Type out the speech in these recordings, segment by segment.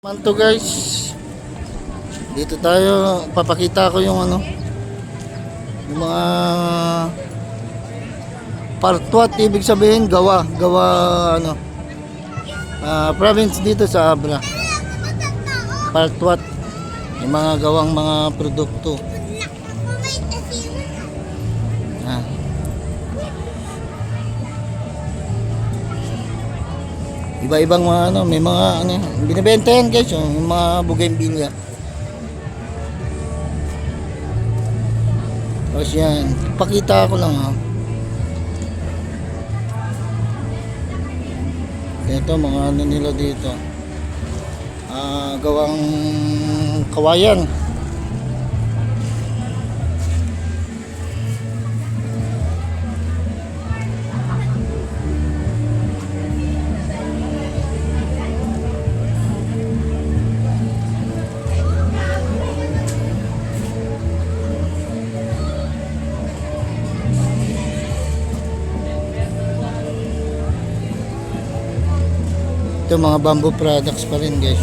Manto guys, dito tayo, papakita ko yung yung mga partwat, ibig sabihin gawa province dito sa Abra. Partwat, yung mga gawang mga produkto. Iba-ibang mga may mga binibenta yan guys, yung mga bougainvillea. Tapos yan, pakita ko lang Ito mga nila dito. Gawang kawayan. Ito mga bamboo products pa rin guys.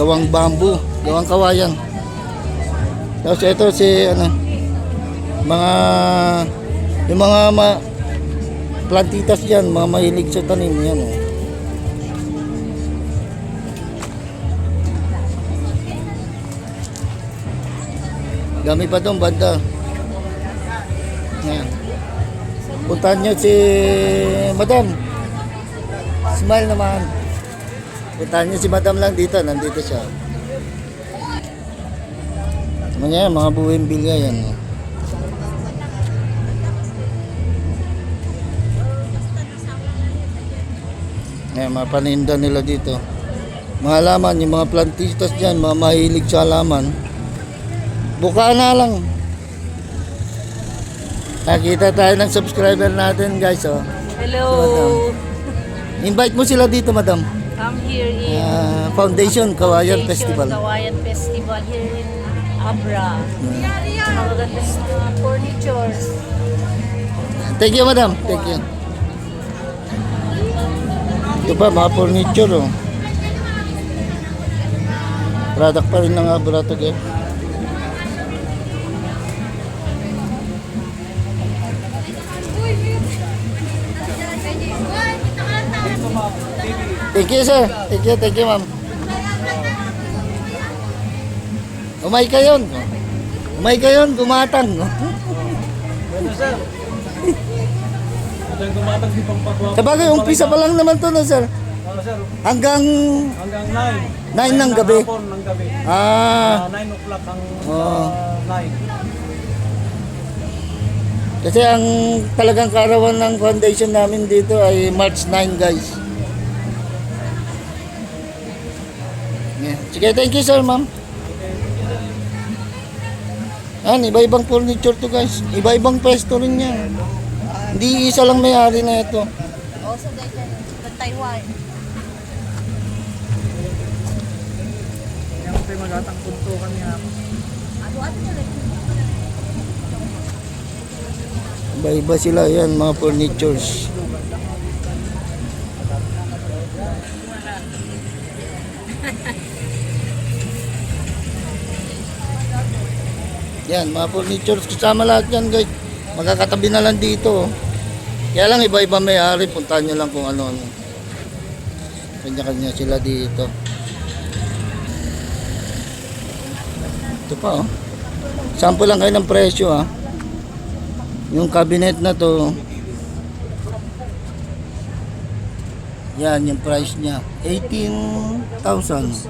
Gawang bamboo, gawang kawayan. Tapos ito si mga yung mga plantitas diyan, mga mahilig sa tanim yan Dami pa doon banda. Yan. Puntahan nyo si Madam. Smile naman. Puntahan nyo si Madam lang dito. Nandito siya. Mga bougainvillea yan. Yan, mga paninda nila dito. Mga halaman, yung mga plantitas dyan, mga mahilig sa halaman. Buka na lang. Nakita tayo ng subscriber natin guys Hello. Si invite mo sila dito madam. I'm here in Foundation Kawayan Festival. Kawayan Festival here in Abra. Magagandang furnitures. Thank you madam. Thank you. Ito pa mga furniture Product pa rin ng Abra to guys. Thank you sir. Thank you ma'am. Umay kayon. Gumatang. Sir. Gumatang di pagpagawa. Sabagay, umpisa pa lang naman to na sir. Sir. Hanggang 9. 9 ng gabi. 9 ng gabi. 9 o'clock ang 9. Kasi ang talagang kaarawan ng foundation namin dito ay March 9 guys. Sige, thank you sir, ma'am. Iba-ibang furniture to guys. Iba-ibang pwesto rin yan. Hindi isa lang may-ari na ito. Also sa Taiwan. Yung tayo magatang puntukan niya. Iba-iba sila yan, mga furnitures. Yan, mga furnitures kasama lahat yan guys. Magkakatabi na lang dito. Kaya lang iba-iba may-ari. Puntahan nyo lang kung ano. Kanya-kanya sila dito. Ito pa Sample lang kayo ng presyo Yung cabinet na to. Yan, yung price niya. 18,000.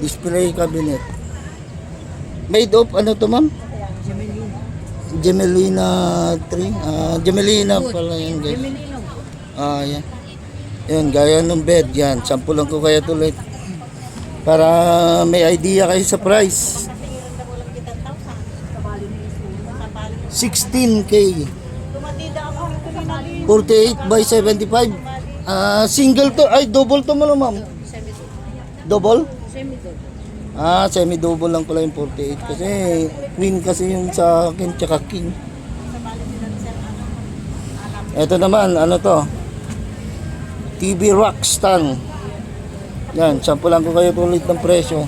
Display cabinet. Made of ano to ma'am? Gemelina tree. Gemelina pala yan guys. Yan. Yan, gaya ng bed yan. Sample lang ko kaya tuloy. Para may idea kayo sa price. 16K. 48 by 75. Single to, ay double to mo ma'am. Double? Semi-double lang pala yung 48 kasi queen kasi yung sa akin tsaka king. Ito naman, ano to? TV rack stand. Yan, sampulan ko kayo ulit ng presyo.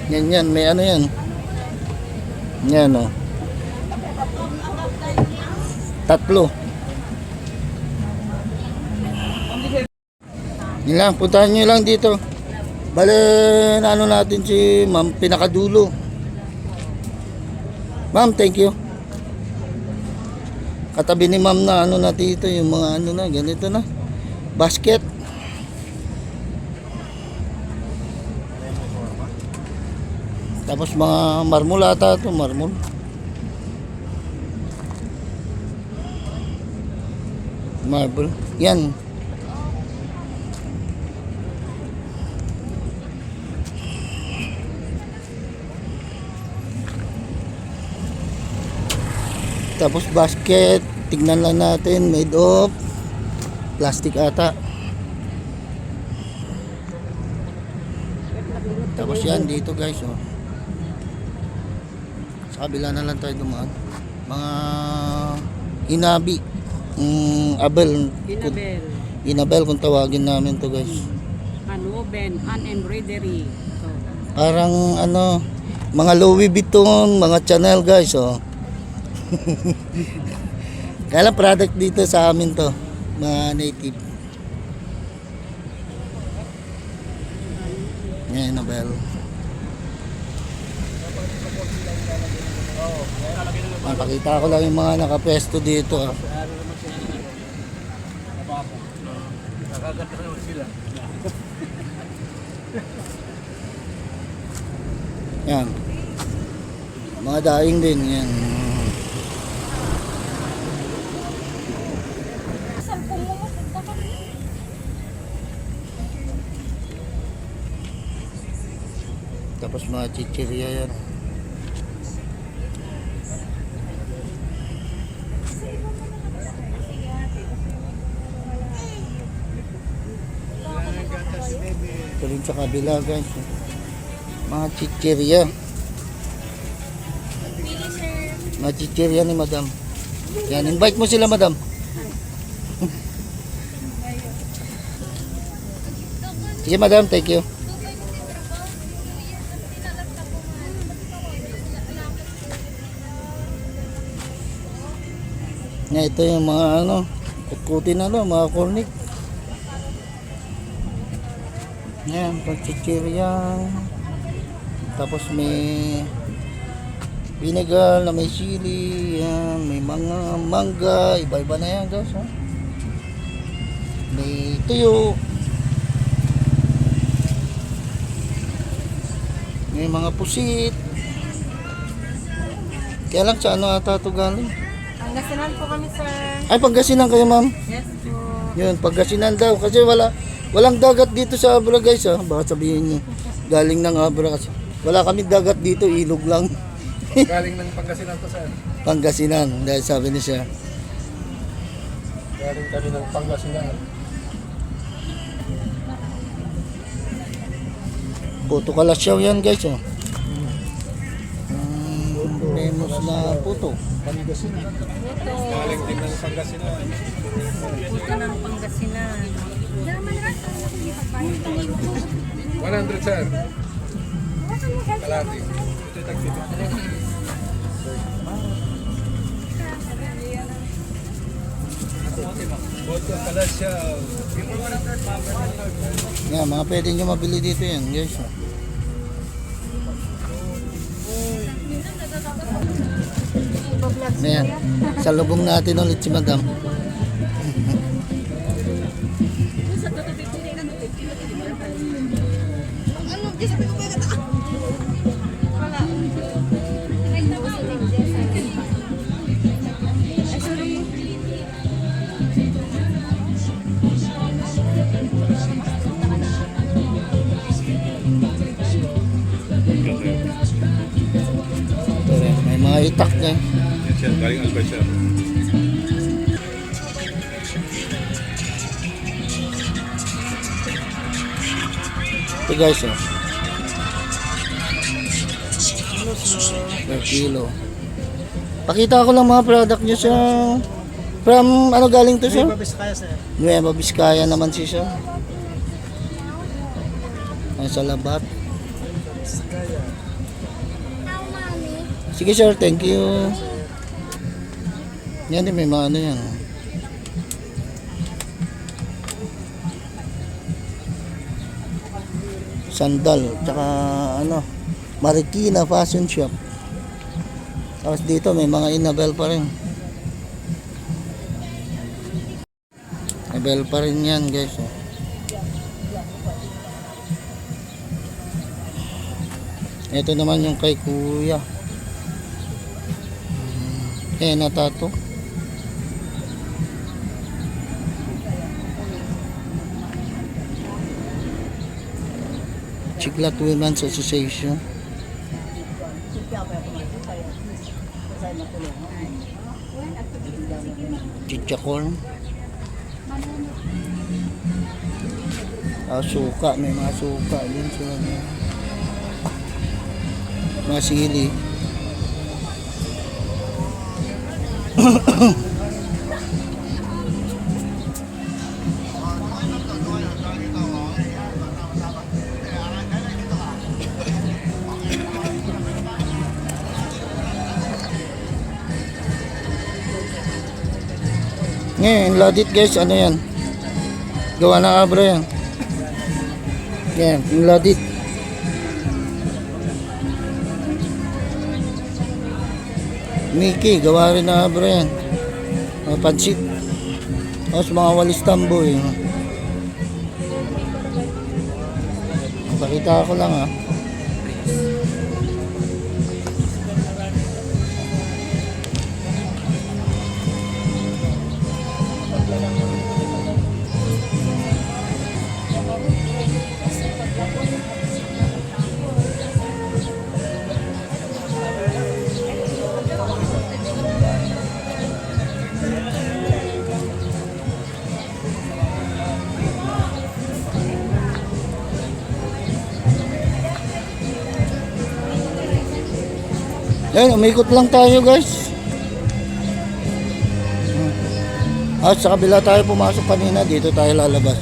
Yan, may ano yan. Yan o. 3. Yun lang, puntahan nyo lang dito. Bale, ano natin si ma'am, pinakadulo. Ma'am, thank you. Katabi ni ma'am na ano na dito, yung mga ano na, ganito na. Basket. Tapos mga marmol ata ito, marmol. Marble. Yan. Tapos basket, tignan lang natin, made of plastic ata. Tapos yan dito guys, oh. Sa kabila na lang tayo dumaan. Mga inabi, abel, inabel kung tawagin namin to guys. Woven, hand embroidery. So, Parang ano, mga Louis Vuitton, mga Chanel guys, oh. Kaya lang product dito sa amin to, mga native. Yan, Nobel. Pakita ko lang yung mga nakapesto dito. Ah. Nakaganda naman sila. Yan. Mga daing din, yan. Tapos mga chichirya yan. Ito rin sa kabila guys. Mga chichirya. Mga chichirya ni madam. Yan, invite mo sila madam. Sige madam, thank you. Nga, ito yung mga ano, kukutin ano, mga cornic. Yan, pagchichirya. Tapos may vinegar na may sili. Yan, may mga mangga. Iba-iba na yan guys. Ha? May tuyo. May mga pusit. Kaya lang sa ano ata ito galing? Pangasinan po kami, sir. Ay, Pangasinan kayo ma'am. Yes po. Yun, Pangasinan daw. Kasi walang dagat dito sa Abra guys. Ha? Baka sabihin niyo, galing ng Abra kasi. Wala kami dagat dito, ilog lang. Galing ng Pangasinan to sir. Pangasinan, dahil sabi niya siya. Galing kami ng Pangasinan. Puto kalasyaw yan guys. Oh. Famous na puto. Pangasinan. Galing din ng Pangasinan. Ito ng Pangasinan. 100 sir. Kalati. Ito tagtipid. Boto kalasya. Yan, mga pwede nyo mabili dito yan guys. Oh. Ayan, salubong natin ulit si madam. May mga itak na. Yan, galing Albert sir. Ito guys, oh. Per kilo. Pakita ko lang mga product niyo sir. From ano galing to sir? Nueva Vizcaya, sir. Nueva Vizcaya naman si sir. Ay, sa Labat. Sige sir, thank you. Yan din, may mga ano yan. Sandal, tsaka ano, Marikina Fashion Shop. Tapos dito may mga Inabel pa rin. Inabel pa rin yan guys. Oh. Ito naman yung kay Kuya. Henna tattoo. Chiklat Women's Association. Chichacorn. Suka, may mga suka din sila. Mga sili. Ngayon, ladit guys, ano yan? Gawa ng abra yan. Yan, yung ladit. Mickey, gawa rin ng abra yan. Mga pansit. Tapos mga walis tamboy. Pakita ko lang ha. Yan, umikot lang tayo guys. At sa kabila tayo pumasok kanina, dito tayo lalabas.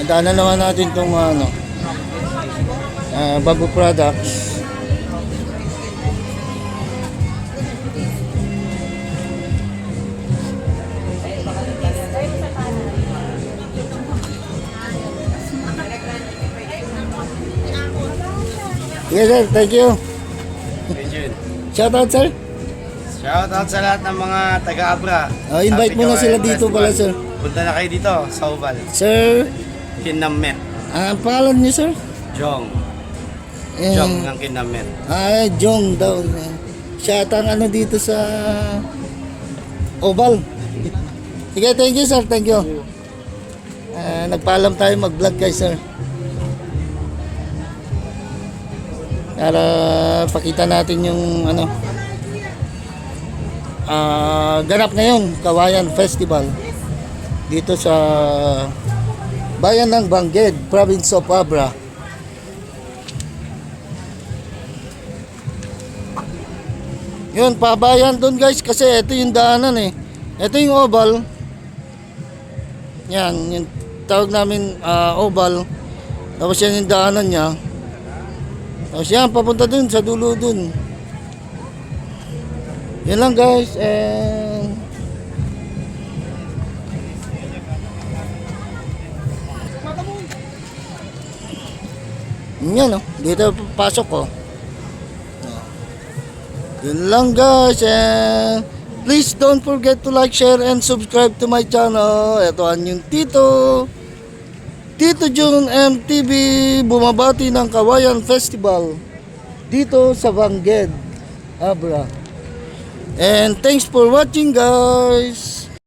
Daanan naman natin itong Babu Products. Yes sir, thank you. Shoutout sir. Shoutout sa lahat ng mga taga-Abra. Invite mo na sila dito pala sir. Punta na kayo dito sa Oval. Sir, Kinamet. ang pangalan niyo sir? Jong. Eh, Jong ng Kinamet. Jong daw. Siya ang ano dito sa Oval. Sige, thank you sir, thank you. Nagpaalam tayo mag-vlog guys sir. Para pakita natin yung ano ganap ngayon, Kawayan Festival dito sa bayan ng Bangged, Province of Abra. Yun, pabayan doon guys kasi ito yung daanan eh. Ito yung oval. Yan, yung tawag namin oval. Tapos yan yung daanan niya. Tapos yan, papunta dun sa dulo dun. Yan lang guys. Yan oh, dito pasok ko. Yan lang guys. Please don't forget to like, share, and subscribe to my channel. Ito ang yung Tito June MTV bumabati ng Kawayan Festival dito sa Bangged, Abra. And thanks for watching guys.